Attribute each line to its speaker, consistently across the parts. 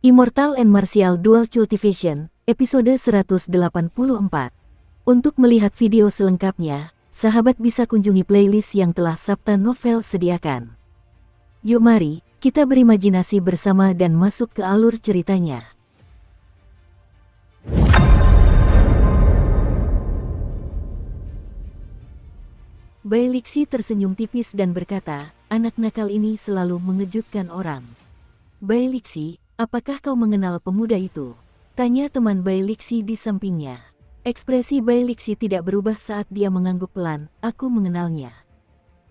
Speaker 1: Immortal and Martial Dual Cultivation, episode 184. Untuk melihat video selengkapnya, sahabat bisa kunjungi playlist yang telah Sabta Novel sediakan. Yuk mari, kita berimajinasi bersama dan masuk ke alur ceritanya. Bai Lixi tersenyum tipis dan berkata, anak nakal ini selalu mengejutkan orang. Bai Lixi, apakah kau mengenal pemuda itu? Tanya teman Bai Lixi di sampingnya. Ekspresi Bai Lixi tidak berubah saat dia mengangguk pelan, aku mengenalnya.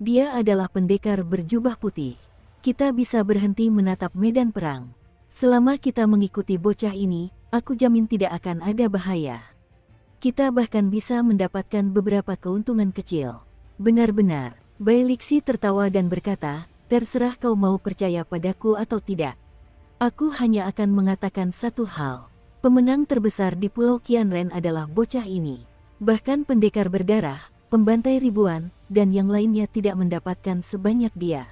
Speaker 1: Dia adalah pendekar berjubah putih. Kita bisa berhenti menatap medan perang. Selama kita mengikuti bocah ini, aku jamin tidak akan ada bahaya. Kita bahkan bisa mendapatkan beberapa keuntungan kecil. Benar-benar, Bai Lixi tertawa dan berkata, terserah kau mau percaya padaku atau tidak. Aku hanya akan mengatakan satu hal. Pemenang terbesar di Pulau Qianren adalah bocah ini. Bahkan pendekar berdarah, pembantai ribuan, dan yang lainnya tidak mendapatkan sebanyak dia.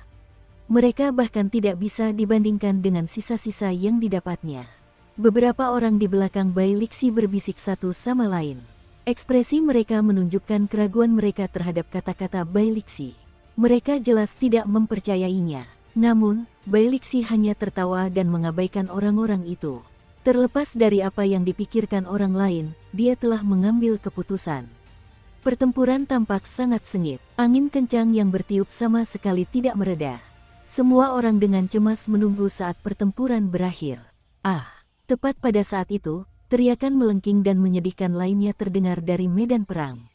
Speaker 1: Mereka bahkan tidak bisa dibandingkan dengan sisa-sisa yang didapatnya. Beberapa orang di belakang Bai Lixi berbisik satu sama lain. Ekspresi mereka menunjukkan keraguan mereka terhadap kata-kata Bai Lixi. Mereka jelas tidak mempercayainya. Namun, Bai Lixi hanya tertawa dan mengabaikan orang-orang itu. Terlepas dari apa yang dipikirkan orang lain, dia telah mengambil keputusan. Pertempuran tampak sangat sengit. Angin kencang yang bertiup sama sekali tidak mereda. Semua orang dengan cemas menunggu saat pertempuran berakhir. Tepat pada saat itu, teriakan melengking dan menyedihkan lainnya terdengar dari medan perang.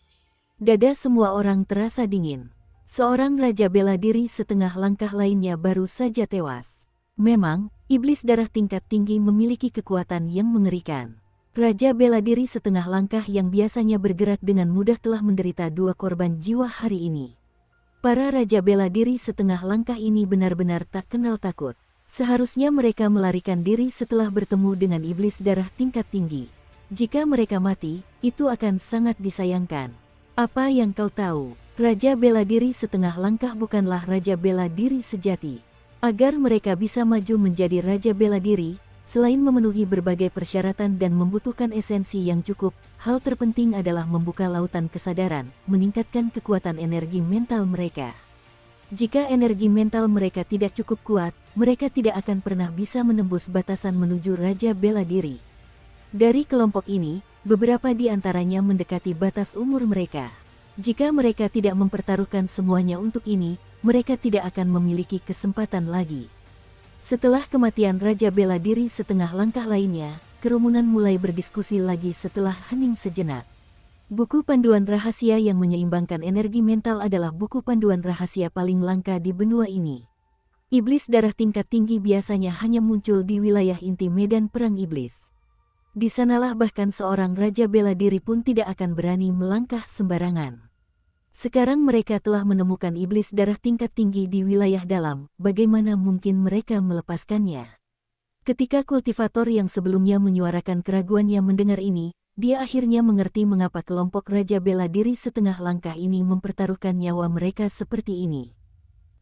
Speaker 1: Dada semua orang terasa dingin. Seorang raja bela diri setengah langkah lainnya baru saja tewas. Memang, iblis darah tingkat tinggi memiliki kekuatan yang mengerikan. Raja bela diri setengah langkah yang biasanya bergerak dengan mudah telah menderita 2 korban jiwa hari ini. Para raja bela diri setengah langkah ini benar-benar tak kenal takut. Seharusnya mereka melarikan diri setelah bertemu dengan iblis darah tingkat tinggi. Jika mereka mati, itu akan sangat disayangkan. Apa yang kau tahu? Raja bela diri setengah langkah bukanlah raja bela diri sejati. Agar mereka bisa maju menjadi raja bela diri, selain memenuhi berbagai persyaratan dan membutuhkan esensi yang cukup, hal terpenting adalah membuka lautan kesadaran, meningkatkan kekuatan energi mental mereka. Jika energi mental mereka tidak cukup kuat, mereka tidak akan pernah bisa menembus batasan menuju raja bela diri. Dari kelompok ini, beberapa di antaranya mendekati batas umur mereka. Jika mereka tidak mempertaruhkan semuanya untuk ini, mereka tidak akan memiliki kesempatan lagi. Setelah kematian raja bela diri setengah langkah lainnya, kerumunan mulai berdiskusi lagi setelah hening sejenak. Buku panduan rahasia yang menyeimbangkan energi mental adalah buku panduan rahasia paling langka di benua ini. Iblis darah tingkat tinggi biasanya hanya muncul di wilayah inti medan perang iblis. Di sanalah bahkan seorang raja bela diri pun tidak akan berani melangkah sembarangan. Sekarang mereka telah menemukan iblis darah tingkat tinggi di wilayah dalam, bagaimana mungkin mereka melepaskannya? Ketika kultivator yang sebelumnya menyuarakan keraguannya mendengar ini, dia akhirnya mengerti mengapa kelompok raja bela diri setengah langkah ini mempertaruhkan nyawa mereka seperti ini.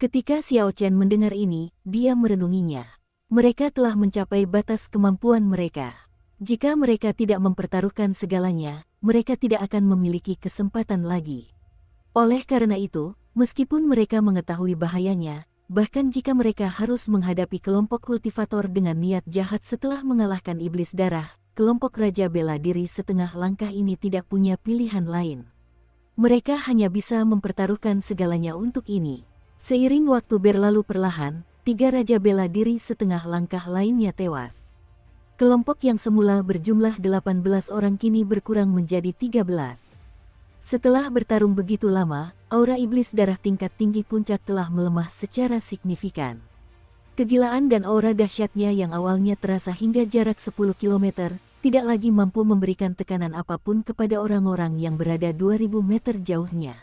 Speaker 1: Ketika Xiao Chen mendengar ini, dia merenunginya. Mereka telah mencapai batas kemampuan mereka. Jika mereka tidak mempertaruhkan segalanya, mereka tidak akan memiliki kesempatan lagi. Oleh karena itu, meskipun mereka mengetahui bahayanya, bahkan jika mereka harus menghadapi kelompok kultivator dengan niat jahat setelah mengalahkan iblis darah, kelompok raja bela diri setengah langkah ini tidak punya pilihan lain. Mereka hanya bisa mempertaruhkan segalanya untuk ini. Seiring waktu berlalu perlahan, 3 raja bela diri setengah langkah lainnya tewas. Kelompok yang semula berjumlah 18 orang kini berkurang menjadi 13. Setelah bertarung begitu lama, aura iblis darah tingkat tinggi puncak telah melemah secara signifikan. Kegilaan dan aura dahsyatnya yang awalnya terasa hingga jarak 10 km, tidak lagi mampu memberikan tekanan apapun kepada orang-orang yang berada 2000 meter jauhnya.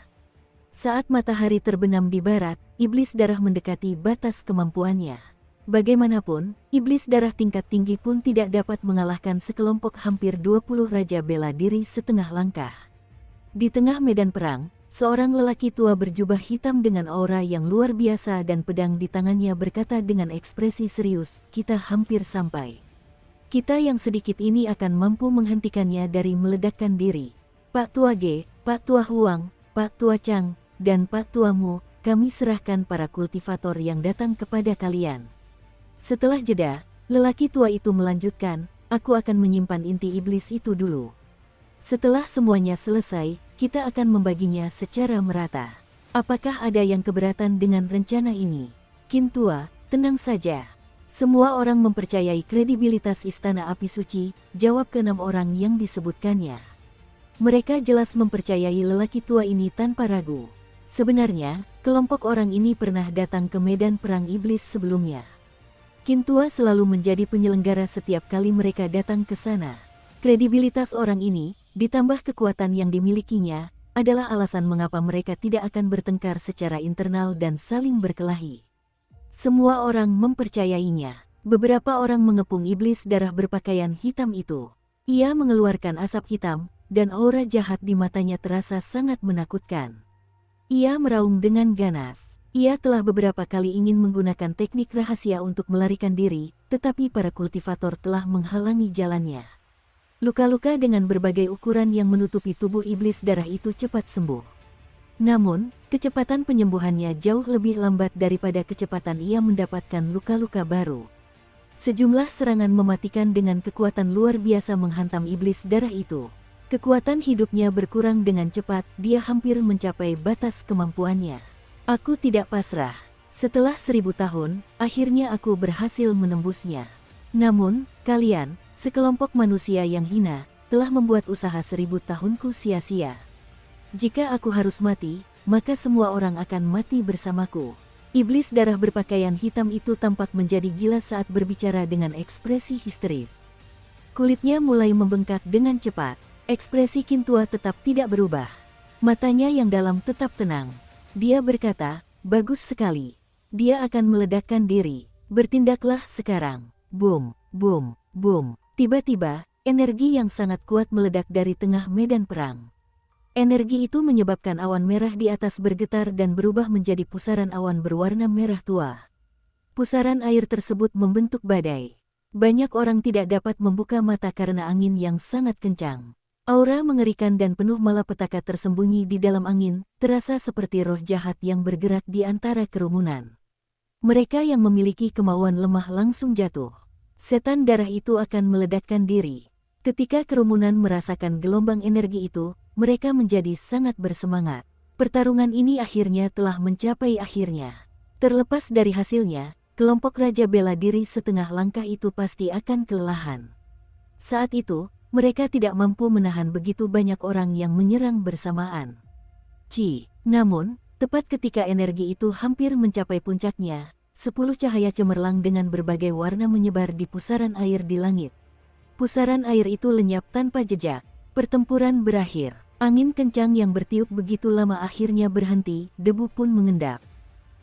Speaker 1: Saat matahari terbenam di barat, iblis darah mendekati batas kemampuannya. Bagaimanapun, iblis darah tingkat tinggi pun tidak dapat mengalahkan sekelompok hampir 20 raja bela diri setengah langkah. Di tengah medan perang, seorang lelaki tua berjubah hitam dengan aura yang luar biasa dan pedang di tangannya berkata dengan ekspresi serius, "Kita hampir sampai." Kita yang sedikit ini akan mampu menghentikannya dari meledakkan diri. Pak Tua Ge, Pak Tua Huang, Pak Tua Chang, dan Pak Tua Mu, kami serahkan para kultivator yang datang kepada kalian. Setelah jeda, lelaki tua itu melanjutkan, aku akan menyimpan inti iblis itu dulu. Setelah semuanya selesai, kita akan membaginya secara merata. Apakah ada yang keberatan dengan rencana ini? Qin Tua, tenang saja. Semua orang mempercayai kredibilitas Istana Api Suci, jawab ke-6 orang yang disebutkannya. Mereka jelas mempercayai lelaki tua ini tanpa ragu. Sebenarnya, kelompok orang ini pernah datang ke medan perang iblis sebelumnya. Qin Tua selalu menjadi penyelenggara setiap kali mereka datang ke sana. Kredibilitas orang ini, ditambah kekuatan yang dimilikinya, adalah alasan mengapa mereka tidak akan bertengkar secara internal dan saling berkelahi. Semua orang mempercayainya. Beberapa orang mengepung iblis darah berpakaian hitam itu. Ia mengeluarkan asap hitam, dan aura jahat di matanya terasa sangat menakutkan. Ia meraung dengan ganas. Ia telah beberapa kali ingin menggunakan teknik rahasia untuk melarikan diri, tetapi para kultivator telah menghalangi jalannya. Luka-luka dengan berbagai ukuran yang menutupi tubuh iblis darah itu cepat sembuh. Namun, kecepatan penyembuhannya jauh lebih lambat daripada kecepatan ia mendapatkan luka-luka baru. Sejumlah serangan mematikan dengan kekuatan luar biasa menghantam iblis darah itu. Kekuatan hidupnya berkurang dengan cepat, dia hampir mencapai batas kemampuannya. Aku tidak pasrah. Setelah 1000 tahun, akhirnya aku berhasil menembusnya. Namun, kalian, sekelompok manusia yang hina, telah membuat usaha 1000 tahunku sia-sia. Jika aku harus mati, maka semua orang akan mati bersamaku. Iblis darah berpakaian hitam itu tampak menjadi gila saat berbicara dengan ekspresi histeris. Kulitnya mulai membengkak dengan cepat. Ekspresi Qin Tua tetap tidak berubah. Matanya yang dalam tetap tenang. Dia berkata, bagus sekali. Dia akan meledakkan diri. Bertindaklah sekarang. Boom, boom, boom. Tiba-tiba, energi yang sangat kuat meledak dari tengah medan perang. Energi itu menyebabkan awan merah di atas bergetar dan berubah menjadi pusaran awan berwarna merah tua. Pusaran air tersebut membentuk badai. Banyak orang tidak dapat membuka mata karena angin yang sangat kencang. Aura mengerikan dan penuh malapetaka tersembunyi di dalam angin, terasa seperti roh jahat yang bergerak di antara kerumunan. Mereka yang memiliki kemauan lemah langsung jatuh. Setan darah itu akan meledakkan diri. Ketika kerumunan merasakan gelombang energi itu, mereka menjadi sangat bersemangat. Pertarungan ini akhirnya telah mencapai akhirnya. Terlepas dari hasilnya, kelompok Raja Bela Diri setengah langkah itu pasti akan kelelahan. Saat itu, mereka tidak mampu menahan begitu banyak orang yang menyerang bersamaan. Namun, tepat ketika energi itu hampir mencapai puncaknya, 10 cahaya cemerlang dengan berbagai warna menyebar di pusaran air di langit. Pusaran air itu lenyap tanpa jejak. Pertempuran berakhir. Angin kencang yang bertiup begitu lama akhirnya berhenti, debu pun mengendap.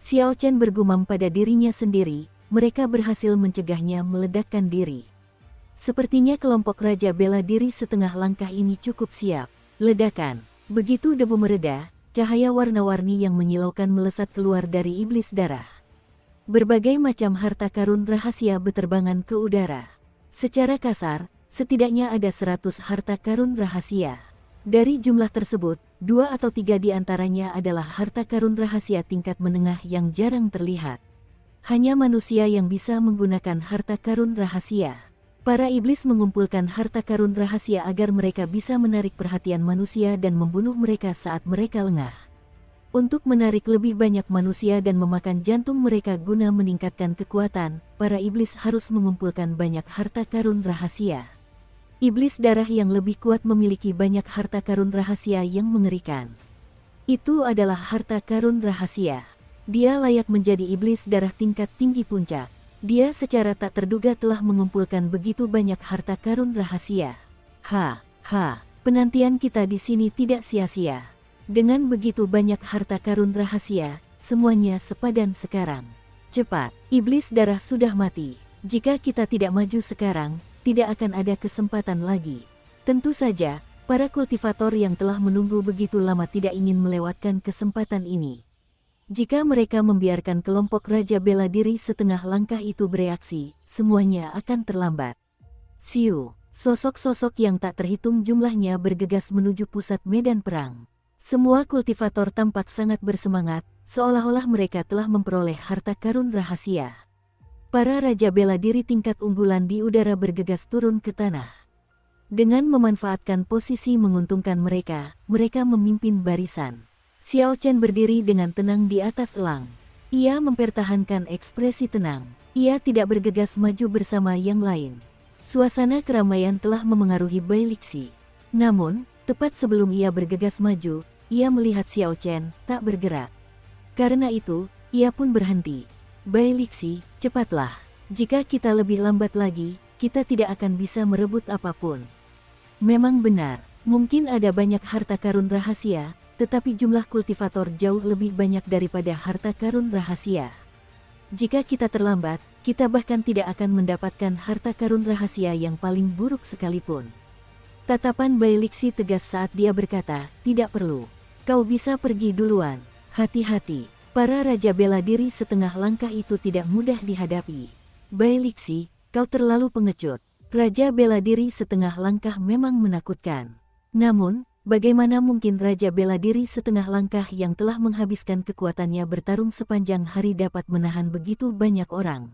Speaker 1: Xiao Chen bergumam pada dirinya sendiri, mereka berhasil mencegahnya meledakkan diri. Sepertinya kelompok Raja Bela Diri setengah langkah ini cukup siap. Ledakan. Begitu debu mereda, cahaya warna-warni yang menyilaukan melesat keluar dari iblis darah. Berbagai macam harta karun rahasia beterbangan ke udara. Secara kasar, setidaknya ada 100 harta karun rahasia. Dari jumlah tersebut, 2 atau 3 di antaranya adalah harta karun rahasia tingkat menengah yang jarang terlihat. Hanya manusia yang bisa menggunakan harta karun rahasia. Para iblis mengumpulkan harta karun rahasia agar mereka bisa menarik perhatian manusia dan membunuh mereka saat mereka lengah. Untuk menarik lebih banyak manusia dan memakan jantung mereka guna meningkatkan kekuatan, para iblis harus mengumpulkan banyak harta karun rahasia. Iblis darah yang lebih kuat memiliki banyak harta karun rahasia yang mengerikan. Itu adalah harta karun rahasia. Dia layak menjadi iblis darah tingkat tinggi puncak. Dia secara tak terduga telah mengumpulkan begitu banyak harta karun rahasia. Penantian kita di sini tidak sia-sia. Dengan begitu banyak harta karun rahasia, semuanya sepadan sekarang. Cepat, iblis darah sudah mati. Jika kita tidak maju sekarang, tidak akan ada kesempatan lagi. Tentu saja, para kultivator yang telah menunggu begitu lama tidak ingin melewatkan kesempatan ini. Jika mereka membiarkan kelompok Raja Bela Diri setengah langkah itu bereaksi, semuanya akan terlambat. Siu, sosok-sosok yang tak terhitung jumlahnya bergegas menuju pusat medan perang. Semua kultivator tampak sangat bersemangat, seolah-olah mereka telah memperoleh harta karun rahasia. Para raja bela diri tingkat unggulan di udara bergegas turun ke tanah. Dengan memanfaatkan posisi menguntungkan mereka memimpin barisan. Xiao Chen berdiri dengan tenang di atas elang. Ia mempertahankan ekspresi tenang. Ia tidak bergegas maju bersama yang lain. Suasana keramaian telah memengaruhi Bai Lixi. Namun, tepat sebelum ia bergegas maju, ia melihat Xiao Chen tak bergerak. Karena itu, ia pun berhenti. Bai Lixi, cepatlah. Jika kita lebih lambat lagi, kita tidak akan bisa merebut apapun. Memang benar, mungkin ada banyak harta karun rahasia, tetapi jumlah kultivator jauh lebih banyak daripada harta karun rahasia. Jika kita terlambat, kita bahkan tidak akan mendapatkan harta karun rahasia yang paling buruk sekalipun. Tatapan Bai Lixi tegas saat dia berkata, tidak perlu. Kau bisa pergi duluan. Hati-hati, para raja bela diri setengah langkah itu tidak mudah dihadapi. Bai Lixi, kau terlalu pengecut. Raja bela diri setengah langkah memang menakutkan. Namun, bagaimana mungkin raja bela diri setengah langkah yang telah menghabiskan kekuatannya bertarung sepanjang hari dapat menahan begitu banyak orang?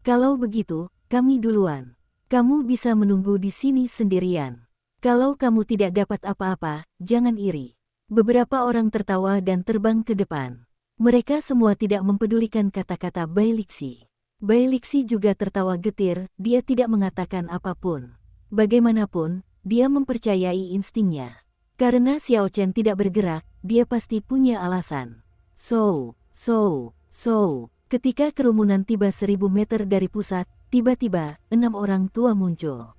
Speaker 1: Kalau begitu, kami duluan. Kamu bisa menunggu di sini sendirian. Kalau kamu tidak dapat apa-apa, jangan iri. Beberapa orang tertawa dan terbang ke depan. Mereka semua tidak mempedulikan kata-kata Bai Lixi. Bai Lixi juga tertawa getir, dia tidak mengatakan apapun. Bagaimanapun, dia mempercayai instingnya. Karena Xiao Chen tidak bergerak, dia pasti punya alasan. Ketika kerumunan tiba 1000 meter dari pusat, tiba-tiba, 6 orang tua muncul.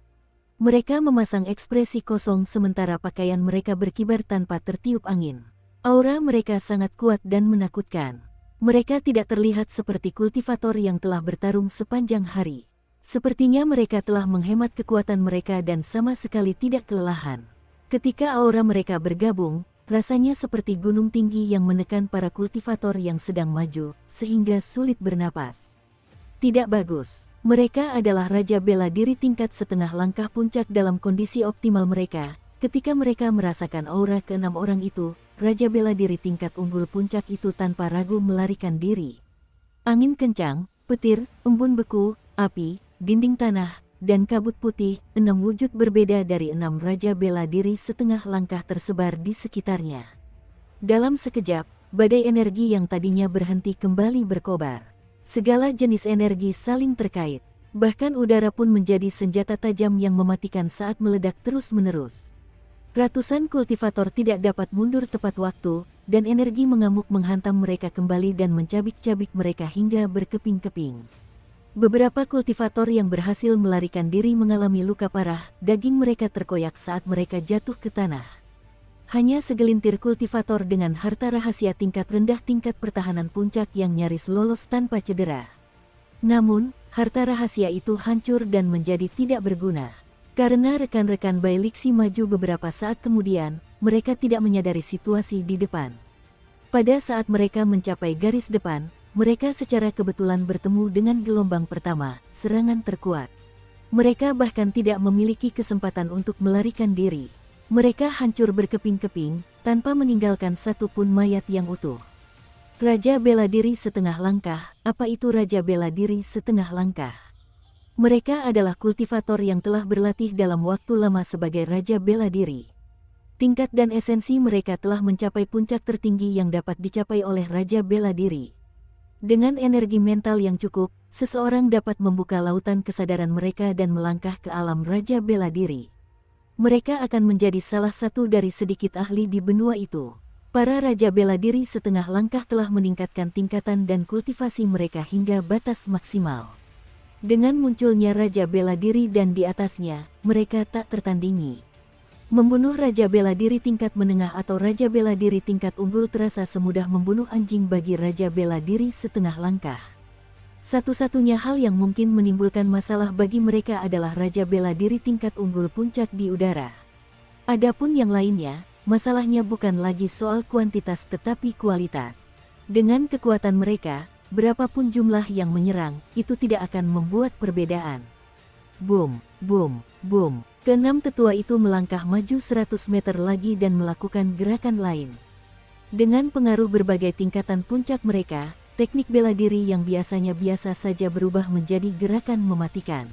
Speaker 1: Mereka memasang ekspresi kosong sementara pakaian mereka berkibar tanpa tertiup angin. Aura mereka sangat kuat dan menakutkan. Mereka tidak terlihat seperti kultivator yang telah bertarung sepanjang hari. Sepertinya mereka telah menghemat kekuatan mereka dan sama sekali tidak kelelahan. Ketika aura mereka bergabung, rasanya seperti gunung tinggi yang menekan para kultivator yang sedang maju, sehingga sulit bernapas. Tidak bagus. Mereka adalah raja bela diri tingkat setengah langkah puncak dalam kondisi optimal mereka. Ketika mereka merasakan aura ke-6 orang itu, raja bela diri tingkat unggul puncak itu tanpa ragu melarikan diri. Angin kencang, petir, embun beku, api, dinding tanah, dan kabut putih, 6 wujud berbeda dari 6 raja bela diri setengah langkah tersebar di sekitarnya. Dalam sekejap, badai energi yang tadinya berhenti kembali berkobar. Segala jenis energi saling terkait. Bahkan udara pun menjadi senjata tajam yang mematikan saat meledak terus-menerus. Ratusan kultivator tidak dapat mundur tepat waktu, dan energi mengamuk menghantam mereka kembali dan mencabik-cabik mereka hingga berkeping-keping. Beberapa kultivator yang berhasil melarikan diri mengalami luka parah, daging mereka terkoyak saat mereka jatuh ke tanah. Hanya segelintir kultivator dengan harta rahasia tingkat rendah tingkat pertahanan puncak yang nyaris lolos tanpa cedera. Namun, harta rahasia itu hancur dan menjadi tidak berguna. Karena rekan-rekan Bai Lixi maju beberapa saat kemudian, mereka tidak menyadari situasi di depan. Pada saat mereka mencapai garis depan, mereka secara kebetulan bertemu dengan gelombang pertama, serangan terkuat. Mereka bahkan tidak memiliki kesempatan untuk melarikan diri. Mereka hancur berkeping-keping, tanpa meninggalkan satu pun mayat yang utuh. Raja bela diri setengah langkah, apa itu raja bela diri setengah langkah? Mereka adalah kultivator yang telah berlatih dalam waktu lama sebagai raja bela diri. Tingkat dan esensi mereka telah mencapai puncak tertinggi yang dapat dicapai oleh raja bela diri. Dengan energi mental yang cukup, seseorang dapat membuka lautan kesadaran mereka dan melangkah ke alam raja bela diri. Mereka akan menjadi salah satu dari sedikit ahli di benua itu. Para raja bela diri setengah langkah telah meningkatkan tingkatan dan kultivasi mereka hingga batas maksimal. Dengan munculnya raja bela diri dan di atasnya, mereka tak tertandingi. Membunuh raja bela diri tingkat menengah atau raja bela diri tingkat unggul terasa semudah membunuh anjing bagi raja bela diri setengah langkah. Satu-satunya hal yang mungkin menimbulkan masalah bagi mereka adalah raja bela diri tingkat unggul puncak di udara. Adapun yang lainnya, masalahnya bukan lagi soal kuantitas tetapi kualitas. Dengan kekuatan mereka, berapapun jumlah yang menyerang, itu tidak akan membuat perbedaan. Boom, boom, boom. Keenam tetua itu melangkah maju 100 meter lagi dan melakukan gerakan lain. Dengan pengaruh berbagai tingkatan puncak mereka, teknik bela diri yang biasanya biasa saja berubah menjadi gerakan mematikan.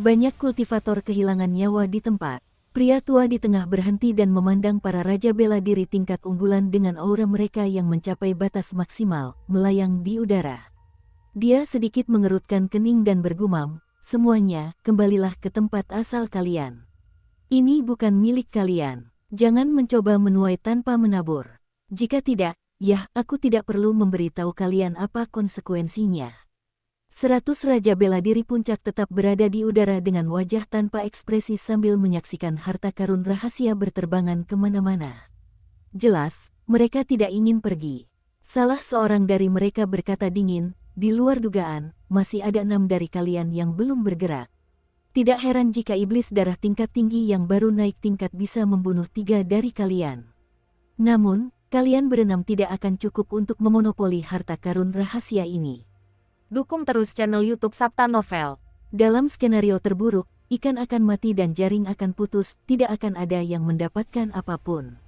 Speaker 1: Banyak kultivator kehilangan nyawa di tempat. Pria tua di tengah berhenti dan memandang para raja bela diri tingkat unggulan dengan aura mereka yang mencapai batas maksimal, melayang di udara. Dia sedikit mengerutkan kening dan bergumam, "Semuanya, kembalilah ke tempat asal kalian. Ini bukan milik kalian. Jangan mencoba menuai tanpa menabur. Jika tidak, ya, aku tidak perlu memberitahu kalian apa konsekuensinya." 100 raja bela diri puncak tetap berada di udara dengan wajah tanpa ekspresi sambil menyaksikan harta karun rahasia berterbangan kemana-mana. Jelas, mereka tidak ingin pergi. Salah seorang dari mereka berkata dingin, "Di luar dugaan, masih ada 6 dari kalian yang belum bergerak. Tidak heran jika iblis darah tingkat tinggi yang baru naik tingkat bisa membunuh 3 dari kalian. Namun, kalian berenam tidak akan cukup untuk memonopoli harta karun rahasia ini."
Speaker 2: Dukung terus channel YouTube Sabta Novel.
Speaker 1: Dalam skenario terburuk, ikan akan mati dan jaring akan putus, tidak akan ada yang mendapatkan apapun.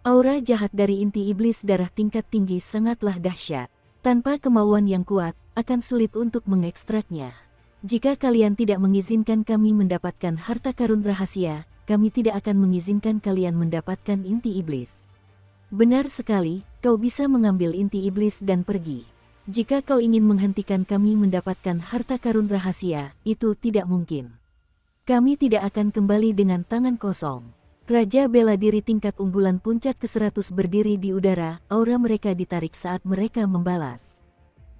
Speaker 1: Aura jahat dari inti iblis darah tingkat tinggi sangatlah dahsyat. Tanpa kemauan yang kuat, akan sulit untuk mengekstraknya. Jika kalian tidak mengizinkan kami mendapatkan harta karun rahasia, kami tidak akan mengizinkan kalian mendapatkan inti iblis. Benar sekali, kau bisa mengambil inti iblis dan pergi. Jika kau ingin menghentikan kami mendapatkan harta karun rahasia, itu tidak mungkin. Kami tidak akan kembali dengan tangan kosong. Raja bela diri tingkat unggulan puncak ke-100 berdiri di udara, aura mereka ditarik saat mereka membalas.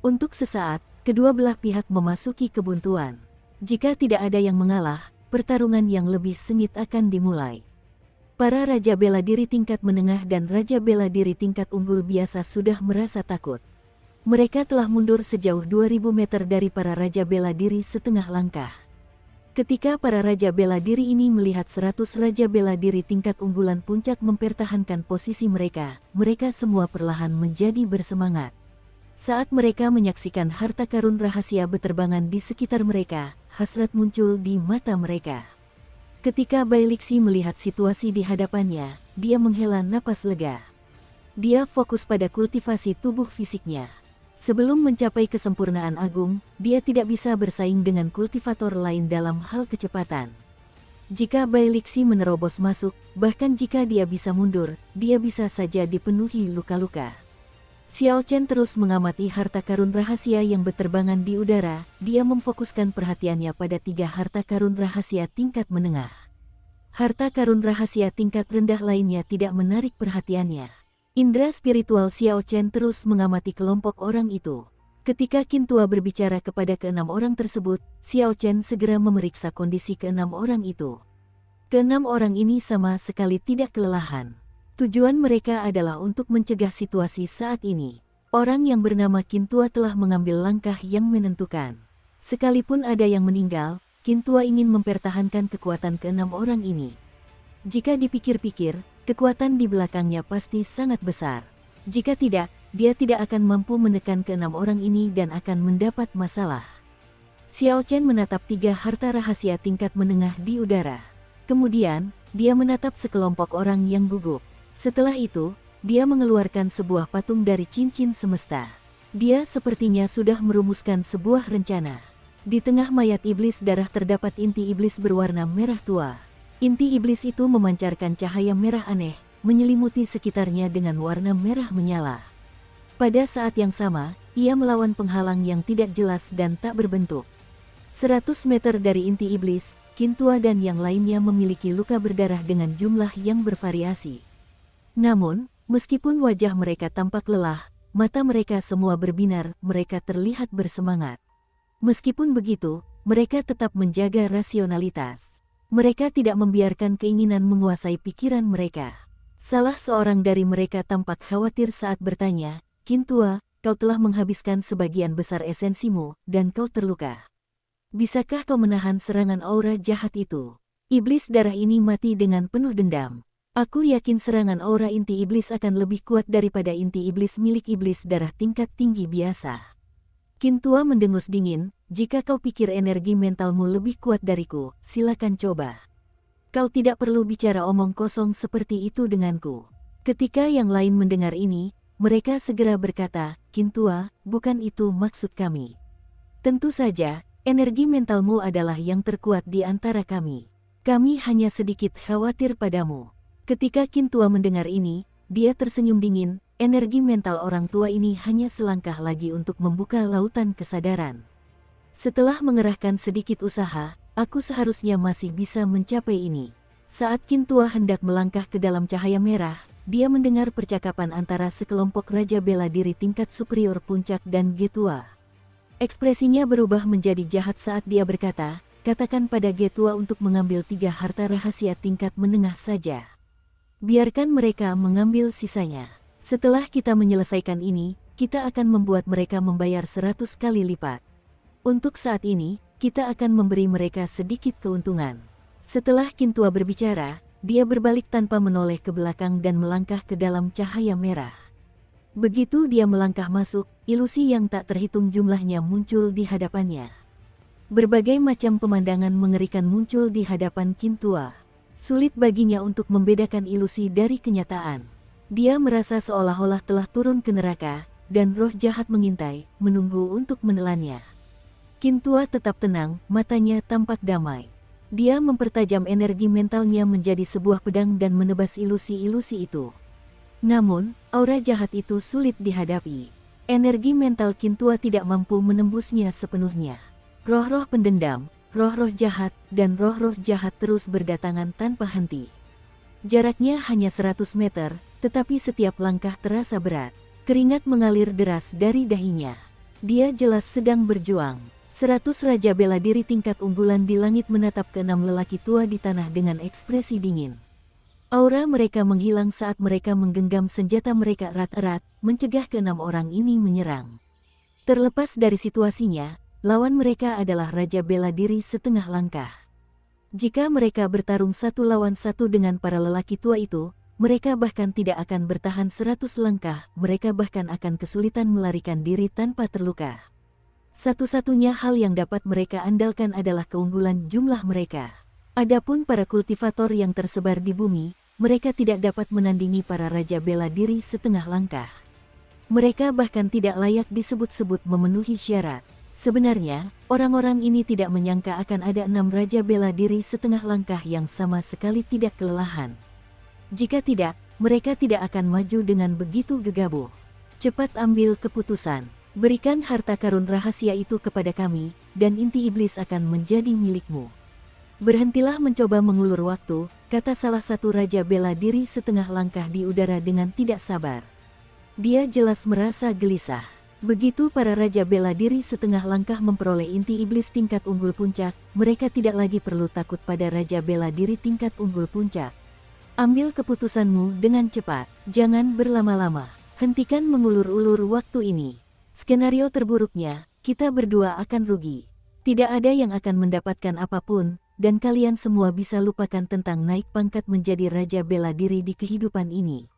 Speaker 1: Untuk sesaat, kedua belah pihak memasuki kebuntuan. Jika tidak ada yang mengalah, pertarungan yang lebih sengit akan dimulai. Para raja bela diri tingkat menengah dan raja bela diri tingkat unggul biasa sudah merasa takut. Mereka telah mundur sejauh 2000 meter dari para raja bela diri setengah langkah. Ketika para raja bela diri ini melihat 100 raja bela diri tingkat unggulan puncak mempertahankan posisi mereka, mereka semua perlahan menjadi bersemangat. Saat mereka menyaksikan harta karun rahasia beterbangan di sekitar mereka, hasrat muncul di mata mereka. Ketika Bailixi melihat situasi di hadapannya, dia menghela napas lega. Dia fokus pada kultivasi tubuh fisiknya. Sebelum mencapai kesempurnaan agung, dia tidak bisa bersaing dengan kultivator lain dalam hal kecepatan. Jika Bailixi menerobos masuk, bahkan jika dia bisa mundur, dia bisa saja dipenuhi luka-luka. Xiao Chen terus mengamati harta karun rahasia yang beterbangan di udara, dia memfokuskan perhatiannya pada 3 harta karun rahasia tingkat menengah. Harta karun rahasia tingkat rendah lainnya tidak menarik perhatiannya. Indra spiritual Xiao Chen terus mengamati kelompok orang itu. Ketika Qin Tua berbicara kepada ke-6 orang tersebut, Xiao Chen segera memeriksa kondisi ke-6 orang itu. Ke-6 orang ini sama sekali tidak kelelahan. Tujuan mereka adalah untuk mencegah situasi saat ini. Orang yang bernama Qin Tua telah mengambil langkah yang menentukan. Sekalipun ada yang meninggal, Qin Tua ingin mempertahankan kekuatan ke-6 orang ini. Jika dipikir-pikir, kekuatan di belakangnya pasti sangat besar. Jika tidak, dia tidak akan mampu menekan ke-6 orang ini dan akan mendapat masalah. Xiao Chen menatap 3 harta rahasia tingkat menengah di udara. Kemudian, dia menatap sekelompok orang yang gugup. Setelah itu, dia mengeluarkan sebuah patung dari cincin semesta. Dia sepertinya sudah merumuskan sebuah rencana. Di tengah mayat iblis darah terdapat inti iblis berwarna merah tua. Inti iblis itu memancarkan cahaya merah aneh, menyelimuti sekitarnya dengan warna merah menyala. Pada saat yang sama, ia melawan penghalang yang tidak jelas dan tak berbentuk. 100 meter dari inti iblis, Qin Tua dan yang lainnya memiliki luka berdarah dengan jumlah yang bervariasi. Namun, meskipun wajah mereka tampak lelah, mata mereka semua berbinar, mereka terlihat bersemangat. Meskipun begitu, mereka tetap menjaga rasionalitas. Mereka tidak membiarkan keinginan menguasai pikiran mereka. Salah seorang dari mereka tampak khawatir saat bertanya, "Qin Tua, kau telah menghabiskan sebagian besar esensimu, dan kau terluka. Bisakah kau menahan serangan aura jahat itu?" Iblis darah ini mati dengan penuh dendam. Aku yakin serangan aura inti iblis akan lebih kuat daripada inti iblis milik iblis darah tingkat tinggi biasa. Qin Tua mendengus dingin, jika kau pikir energi mentalmu lebih kuat dariku, silakan coba. Kau tidak perlu bicara omong kosong seperti itu denganku. Ketika yang lain mendengar ini, mereka segera berkata, Kintua, bukan itu maksud kami. Tentu saja, energi mentalmu adalah yang terkuat di antara kami. Kami hanya sedikit khawatir padamu. Ketika Kintua mendengar ini, dia tersenyum dingin. Energi mental orang tua ini hanya selangkah lagi untuk membuka lautan kesadaran. Setelah mengerahkan sedikit usaha, aku seharusnya masih bisa mencapai ini. Saat Kintua hendak melangkah ke dalam cahaya merah, dia mendengar percakapan antara sekelompok raja bela diri tingkat superior puncak dan Getua. Ekspresinya berubah menjadi jahat saat dia berkata, katakan pada Getua untuk mengambil 3 harta rahasia tingkat menengah saja. Biarkan mereka mengambil sisanya. Setelah kita menyelesaikan ini, kita akan membuat mereka membayar 100 kali lipat. Untuk saat ini, kita akan memberi mereka sedikit keuntungan. Setelah Kintua berbicara, dia berbalik tanpa menoleh ke belakang dan melangkah ke dalam cahaya merah. Begitu dia melangkah masuk, ilusi yang tak terhitung jumlahnya muncul di hadapannya. Berbagai macam pemandangan mengerikan muncul di hadapan Kintua. Sulit baginya untuk membedakan ilusi dari kenyataan. Dia merasa seolah-olah telah turun ke neraka, dan roh jahat mengintai, menunggu untuk menelannya. Kintua tetap tenang, matanya tampak damai. Dia mempertajam energi mentalnya menjadi sebuah pedang dan menebas ilusi-ilusi itu. Namun, aura jahat itu sulit dihadapi. Energi mental Kintua tidak mampu menembusnya sepenuhnya. Roh-roh pendendam, roh-roh jahat, dan roh-roh jahat terus berdatangan tanpa henti. Jaraknya hanya 100 meter, tetapi setiap langkah terasa berat. Keringat mengalir deras dari dahinya. Dia jelas sedang berjuang. 100 raja bela diri tingkat unggulan di langit menatap ke-6 lelaki tua di tanah dengan ekspresi dingin. Aura mereka menghilang saat mereka menggenggam senjata mereka erat-erat, mencegah ke-6 orang ini menyerang. Terlepas dari situasinya, lawan mereka adalah raja bela diri setengah langkah. Jika mereka bertarung 1 lawan 1 dengan para lelaki tua itu, mereka bahkan tidak akan bertahan 100 langkah, mereka bahkan akan kesulitan melarikan diri tanpa terluka. Satu-satunya hal yang dapat mereka andalkan adalah keunggulan jumlah mereka. Adapun para kultivator yang tersebar di bumi, mereka tidak dapat menandingi para raja bela diri setengah langkah. Mereka bahkan tidak layak disebut-sebut memenuhi syarat. Sebenarnya, orang-orang ini tidak menyangka akan ada 6 raja bela diri setengah langkah yang sama sekali tidak kelelahan. Jika tidak, mereka tidak akan maju dengan begitu gegabah. Cepat ambil keputusan. Berikan harta karun rahasia itu kepada kami, dan inti iblis akan menjadi milikmu. Berhentilah mencoba mengulur waktu, kata salah satu raja bela diri setengah langkah di udara dengan tidak sabar. Dia jelas merasa gelisah. Begitu para raja bela diri setengah langkah memperoleh inti iblis tingkat unggul puncak, mereka tidak lagi perlu takut pada raja bela diri tingkat unggul puncak. Ambil keputusanmu dengan cepat, jangan berlama-lama. Hentikan mengulur-ulur waktu ini. Skenario terburuknya, kita berdua akan rugi. Tidak ada yang akan mendapatkan apapun, dan kalian semua bisa lupakan tentang naik pangkat menjadi raja bela diri di kehidupan ini.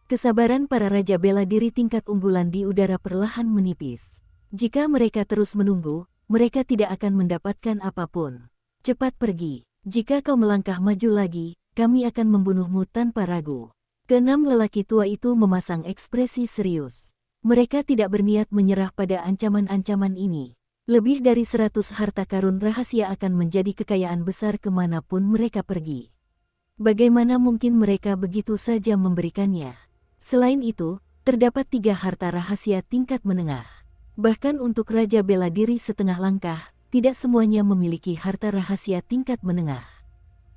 Speaker 1: Kesabaran para raja bela diri tingkat unggulan di udara perlahan menipis. Jika mereka terus menunggu, mereka tidak akan mendapatkan apapun. Cepat pergi. Jika kau melangkah maju lagi, kami akan membunuhmu tanpa ragu. Ke-6 lelaki tua itu memasang ekspresi serius. Mereka tidak berniat menyerah pada ancaman-ancaman ini. Lebih dari 100 harta karun rahasia akan menjadi kekayaan besar kemanapun mereka pergi. Bagaimana mungkin mereka begitu saja memberikannya? Selain itu, terdapat 3 harta rahasia tingkat menengah. Bahkan untuk raja bela diri setengah langkah, tidak semuanya memiliki harta rahasia tingkat menengah.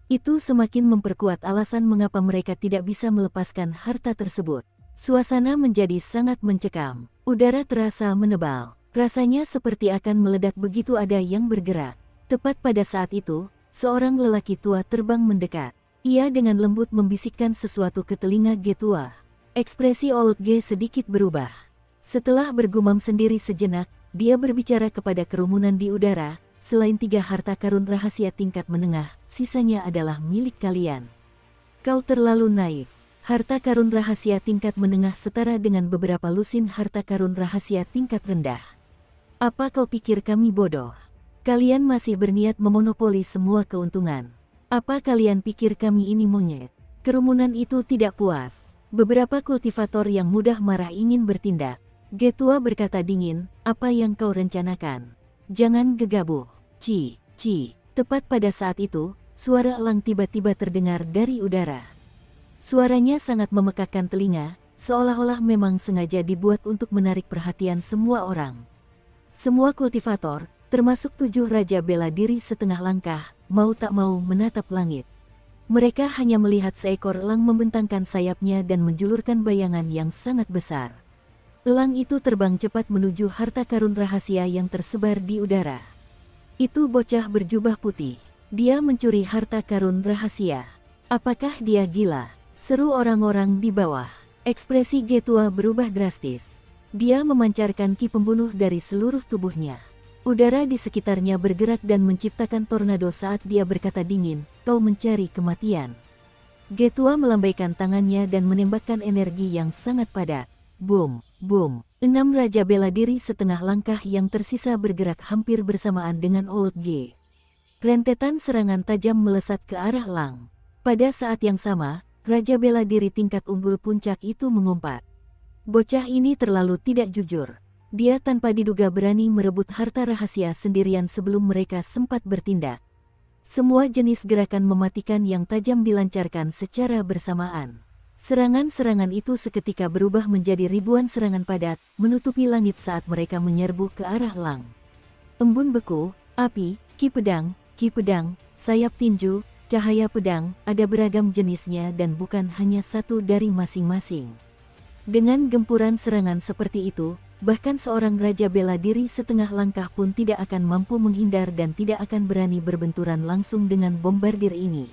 Speaker 1: Itu semakin memperkuat alasan mengapa mereka tidak bisa melepaskan harta tersebut. Suasana menjadi sangat mencekam. Udara terasa menebal. Rasanya seperti akan meledak begitu ada yang bergerak. Tepat pada saat itu, seorang lelaki tua terbang mendekat. Ia dengan lembut membisikkan sesuatu ke telinga Getua. Ekspresi Old Ge sedikit berubah. Setelah bergumam sendiri sejenak, dia berbicara kepada kerumunan di udara, selain 3 harta karun rahasia tingkat menengah, sisanya adalah milik kalian. Kau terlalu naif. Harta karun rahasia tingkat menengah setara dengan beberapa lusin harta karun rahasia tingkat rendah. Apa kau pikir kami bodoh? Kalian masih berniat memonopoli semua keuntungan. Apa kalian pikir kami ini monyet? Kerumunan itu tidak puas. Beberapa kultivator yang mudah marah ingin bertindak. Getua berkata dingin, apa yang kau rencanakan? Jangan gegabah. Ci. Tepat pada saat itu, suara elang tiba-tiba terdengar dari udara. Suaranya sangat memekakkan telinga, seolah-olah memang sengaja dibuat untuk menarik perhatian semua orang. Semua kultivator, termasuk 7 raja bela diri setengah langkah, mau tak mau menatap langit. Mereka hanya melihat seekor elang membentangkan sayapnya dan menjulurkan bayangan yang sangat besar. Elang itu terbang cepat menuju harta karun rahasia yang tersebar di udara. Itu bocah berjubah putih. Dia mencuri harta karun rahasia. Apakah dia gila? Seru orang-orang di bawah. Ekspresi Getua berubah drastis. Dia memancarkan ki pembunuh dari seluruh tubuhnya. Udara di sekitarnya bergerak dan menciptakan tornado saat dia berkata dingin, kau mencari kematian. Getua melambaikan tangannya dan menembakkan energi yang sangat padat. Boom. 6 raja bela diri setengah langkah yang tersisa bergerak hampir bersamaan dengan Old G. Rentetan serangan tajam melesat ke arah elang. Pada saat yang sama, raja bela diri tingkat unggul puncak itu mengumpat. Bocah ini terlalu tidak jujur. Dia tanpa diduga berani merebut harta rahasia sendirian sebelum mereka sempat bertindak. Semua jenis gerakan mematikan yang tajam dilancarkan secara bersamaan. Serangan-serangan itu seketika berubah menjadi ribuan serangan padat, menutupi langit saat mereka menyerbu ke arah elang. Embun beku, api, ki pedang, sayap tinju, cahaya pedang, ada beragam jenisnya dan bukan hanya satu dari masing-masing. Dengan gempuran serangan seperti itu, bahkan seorang raja bela diri setengah langkah pun tidak akan mampu menghindar dan tidak akan berani berbenturan langsung dengan bombardir ini.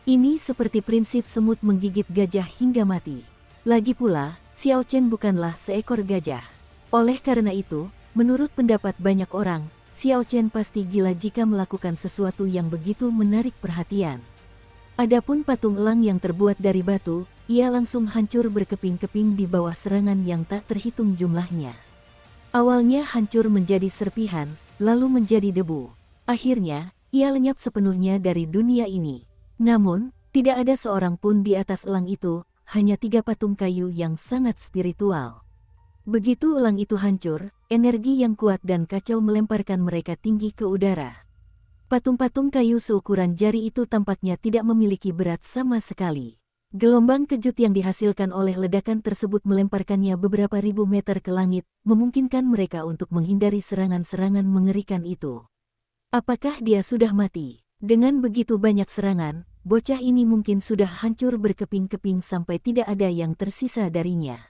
Speaker 1: Ini seperti prinsip semut menggigit gajah hingga mati. Lagi pula, Xiao Chen bukanlah seekor gajah. Oleh karena itu, menurut pendapat banyak orang, Xiao Chen pasti gila jika melakukan sesuatu yang begitu menarik perhatian. Adapun patung elang yang terbuat dari batu, ia langsung hancur berkeping-keping di bawah serangan yang tak terhitung jumlahnya. Awalnya hancur menjadi serpihan, lalu menjadi debu. Akhirnya, ia lenyap sepenuhnya dari dunia ini. Namun, tidak ada seorang pun di atas elang itu, hanya 3 patung kayu yang sangat spiritual. Begitu elang itu hancur, energi yang kuat dan kacau melemparkan mereka tinggi ke udara. Patung-patung kayu seukuran jari itu tampaknya tidak memiliki berat sama sekali. Gelombang kejut yang dihasilkan oleh ledakan tersebut melemparkannya beberapa ribu meter ke langit, memungkinkan mereka untuk menghindari serangan-serangan mengerikan itu. Apakah dia sudah mati? Dengan begitu banyak serangan, bocah ini mungkin sudah hancur berkeping-keping sampai tidak ada yang tersisa darinya.